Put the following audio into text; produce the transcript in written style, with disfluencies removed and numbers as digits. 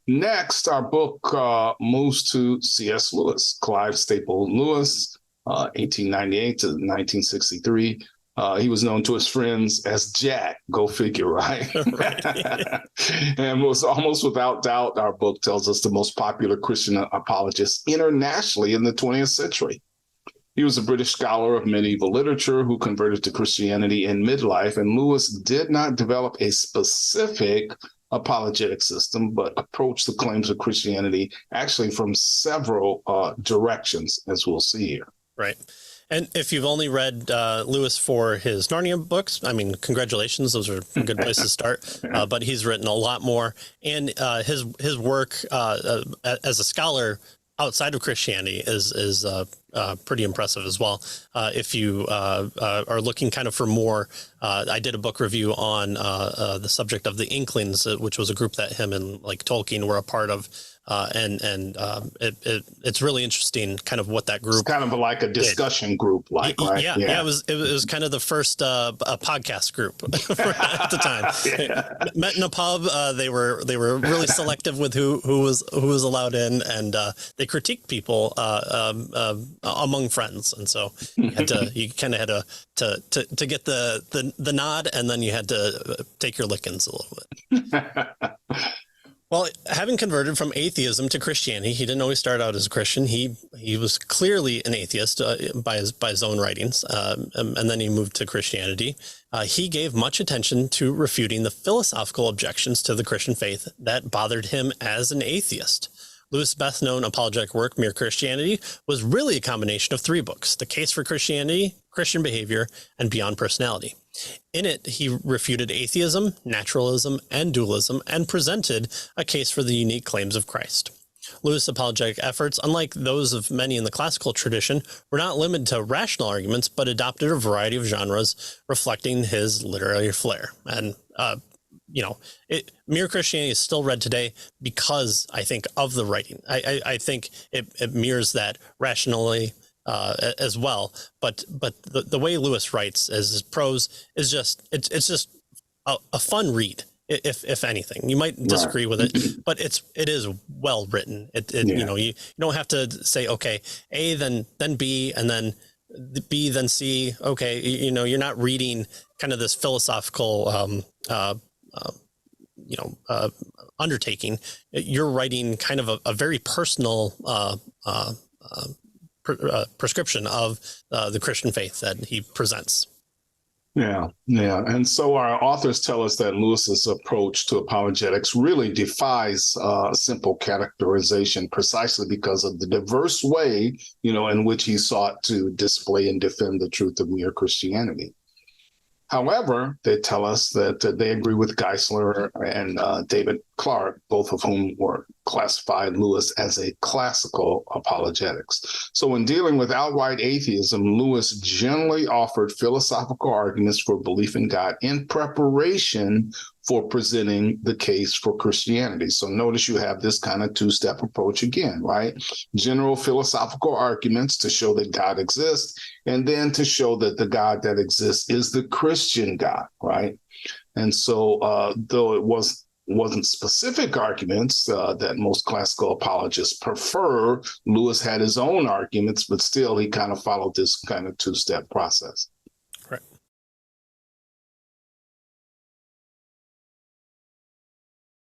Next, our book moves to C.S. Lewis, Clive Staple Lewis, 1898 to 1963. He was known to his friends as Jack. Go figure, right? Right. And was almost without doubt, our book tells us, the most popular Christian apologist internationally in the 20th century. He was a British scholar of medieval literature who converted to Christianity in midlife, and Lewis did not develop a specific apologetic system, but approached the claims of Christianity actually from several directions, as we'll see here. Right. And if you've only read Lewis for his Narnia books, I mean, congratulations. Those are a good place to start. But he's written a lot more. And his work as a scholar outside of Christianity is pretty impressive as well. If you are looking kind of for more, I did a book review on the subject of the Inklings, which was a group that him and like Tolkien were a part of. It's really interesting kind of what that group. It's kind of like a discussion group, like, right? Yeah. It was kind of the first a podcast group at the time. Met in a pub. They were really selective with who was allowed in, and they critiqued people among friends, and so you kind of had to get the nod, and then you had to take your lickings a little bit. Well, having converted from atheism to Christianity, he didn't always start out as a Christian. He was clearly an atheist by his own writings, and then he moved to Christianity. He gave much attention to refuting the philosophical objections to the Christian faith that bothered him as an atheist. Lewis' best-known apologetic work, Mere Christianity, was really a combination of three books: The Case for Christianity, Christian Behavior, and Beyond Personality. In it, he refuted atheism, naturalism, and dualism, and presented a case for the unique claims of Christ. Lewis' apologetic efforts, unlike those of many in the classical tradition, were not limited to rational arguments, but adopted a variety of genres reflecting his literary flair. And, Mere Christianity is still read today because, I think, of the writing. I think it mirrors that rationally as well, but the way Lewis writes as his prose is just it's just a fun read. If anything, you might disagree with it, but it is well written. You don't have to say, okay, A, then B, and then B, then C. Okay. You're not reading kind of this philosophical, undertaking. You're writing kind of a very personal, prescription of the Christian faith that he presents. Yeah. And so our authors tell us that Lewis's approach to apologetics really defies simple categorization, precisely because of the diverse way, in which he sought to display and defend the truth of mere Christianity. However, they tell us that they agree with Geisler and David Clark, both of whom were classified Lewis as a classical apologetics. So in dealing with outright atheism, Lewis generally offered philosophical arguments for belief in God in preparation for presenting the case for Christianity. So notice you have this kind of two-step approach again, right? General philosophical arguments to show that God exists, and then to show that the God that exists is the Christian God, right? And so though it wasn't specific arguments that most classical apologists prefer, Lewis had his own arguments, but still he kind of followed this kind of two-step process.